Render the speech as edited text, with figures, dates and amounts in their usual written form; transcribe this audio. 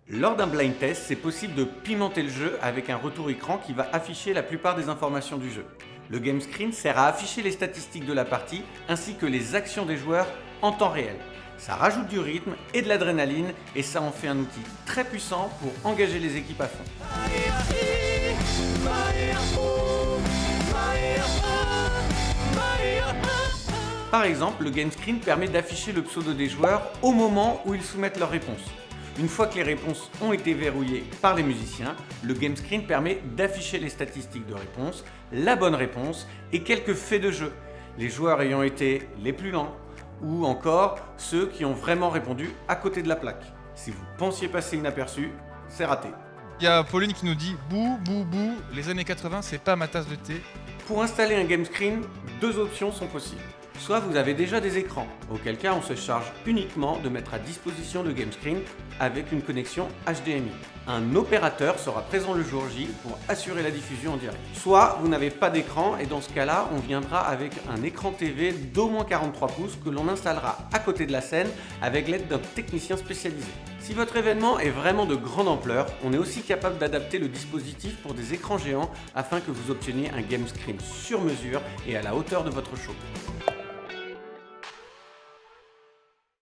Lors d'un blind test, c'est possible de pimenter le jeu avec un retour écran qui va afficher la plupart des informations du jeu. Le game screen sert à afficher les statistiques de la partie ainsi que les actions des joueurs en temps réel. Ça rajoute du rythme et de l'adrénaline et ça en fait un outil très puissant pour engager les équipes à fond. Par exemple, le game screen permet d'afficher le pseudo des joueurs au moment où ils soumettent leurs réponses. Une fois que les réponses ont été verrouillées par les musiciens, le game screen permet d'afficher les statistiques de réponse, la bonne réponse et quelques faits de jeu, les joueurs ayant été les plus lents ou encore ceux qui ont vraiment répondu à côté de la plaque. Si vous pensiez passer inaperçu, c'est raté. Il y a Pauline qui nous dit « Bouh, bouh, bouh, les années 80, c'est pas ma tasse de thé. » Pour installer un game screen, deux options sont possibles. Soit vous avez déjà des écrans, auquel cas on se charge uniquement de mettre à disposition le game screen avec une connexion HDMI. Un opérateur sera présent le jour J pour assurer la diffusion en direct. Soit vous n'avez pas d'écran et dans ce cas-là, on viendra avec un écran TV d'au moins 43 pouces que l'on installera à côté de la scène avec l'aide d'un technicien spécialisé. Si votre événement est vraiment de grande ampleur, on est aussi capable d'adapter le dispositif pour des écrans géants afin que vous obteniez un game screen sur mesure et à la hauteur de votre show.